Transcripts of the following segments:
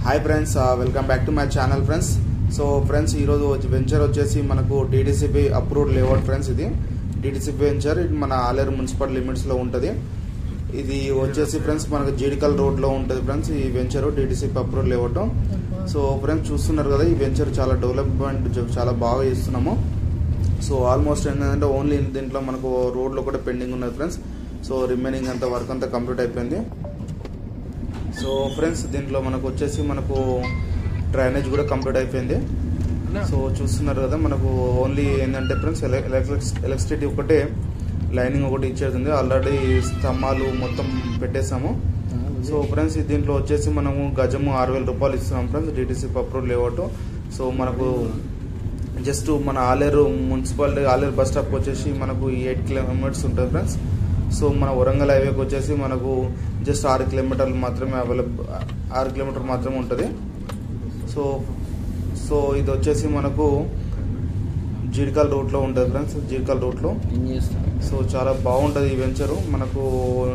Hi friends, welcome back to my channel friends. So friends, ఈరోజు venture వచ్చేసి మనకు TDCP approved layout friends. ఇది TDCP venture, ఇది మన ఆలేరు మున్సిపల్ లిమిట్స్లో ఉంటుంది. ఇది వచ్చేసి ఫ్రెండ్స్ మనకు జీడికల్ రోడ్లో ఉంటుంది ఫ్రెండ్స్. ఈ venture TDCP approved layout. So friends చూస్తున్నారు కదా, ఈ వెంచర్ చాలా డెవలప్మెంట్ చాలా బాగా చేస్తున్నాము. సో ఆల్మోస్ట్ ఏంటంటే ఓన్లీ దీంట్లో మనకు రోడ్లో కూడా పెండింగ్ ఉన్నది ఫ్రెండ్స్. సో రిమైనింగ్ అంతా వర్క్ అంతా కంప్లీట్ అయిపోయింది. సో ఫ్రెండ్స్, దీంట్లో మనకు వచ్చేసి మనకు డ్రైనేజ్ కూడా కంప్లీట్ అయిపోయింది. సో చూస్తున్నారు కదా, మనకు ఓన్లీ ఏంటంటే ఫ్రెండ్స్ ఎలక్ట్రిసిటీ ఒకటే లైనింగ్ ఒకటి ఇచ్చేది. ఆల్రెడీ స్తంభాలు మొత్తం పెట్టేసాము. సో ఫ్రెండ్స్, దీంట్లో వచ్చేసి మనము గజము 6,000 రూపాయలు ఇస్తున్నాం friends, TDCP approved layout. So మనకు జస్ట్ మన Aleru municipality Aleru bus stop వచ్చేసి మనకు 8 కిలోమీటర్స్ ఉంటుంది ఫ్రెండ్స్. సో మన వరంగల్ హైవేకి వచ్చేసి మనకు జస్ట్ 6 కిలోమీటర్లు మాత్రమే 6 కిలోమీటర్ మాత్రమే ఉంటుంది. సో ఇది వచ్చేసి మనకు జీడికల్ రూట్లో ఉంటుంది ఫ్రెండ్స్, జీడికల్ రూట్లో. సో చాలా బాగుంటుంది ఈ వెంచరు. మనకు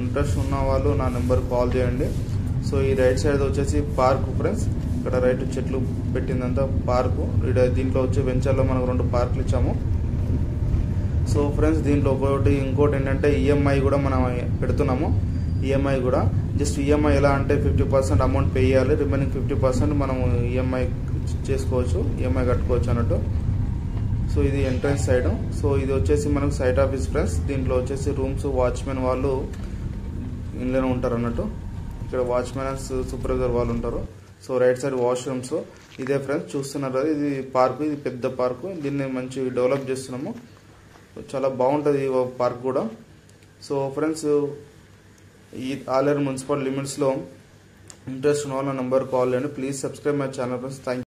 ఇంట్రెస్ట్ ఉన్న వాళ్ళు నా నెంబర్ కాల్ చేయండి. సో ఈ రైట్ సైడ్ వచ్చేసి పార్క్ ఫ్రెండ్స్, ఇక్కడ రైట్ చెట్లు పెట్టిందంతా పార్కు. దీంట్లో వచ్చే వెంచర్లో మనకు 2 పార్కులు ఇచ్చాము. సో ఫ్రెండ్స్, దీంట్లో ఇంకోటి ఏంటంటే ఈఎంఐ కూడా మనం పెడుతున్నాము. ఈఎంఐ కూడా జస్ట్ ఈఎంఐ ఎలా అంటే 50% అమౌంట్ పే చేయాలి, రిమైనింగ్ 50% మనము ఈఎంఐ చేసుకోవచ్చు, ఈఎంఐ కట్టుకోవచ్చు అన్నట్టు. సో ఇది ఎంట్రన్స్ సైడ్. సో ఇది వచ్చేసి మనకు సైట్ ఆఫీస్ ఫ్రెండ్స్. దీంట్లో వచ్చేసి రూమ్స్, వాచ్మెన్ వాళ్ళు ఇంట్లోనే ఉంటారు అన్నట్టు. ఇక్కడ వాచ్మెన్ అండ్ సూపర్వైజర్ వాళ్ళు ఉంటారు. So right side washrooms. ఇదే ఫ్రెండ్స్ చూస్తున్నారు కదా, ఇది పార్కు, ఇది పెద్ద పార్కు. దీన్ని మంచి డెవలప్ చేస్తున్నాము. చాలా బాగుంటుంది ఈ పార్క్ కూడా. సో ఫ్రెండ్స్, ఈ ఆలేరు మున్సిపల్ లిమిట్స్లో ఇంట్రెస్ట్ ఉన్న వాళ్ళ నెంబర్ కాల్ చేయండి. Please subscribe my channel friends. Thank you.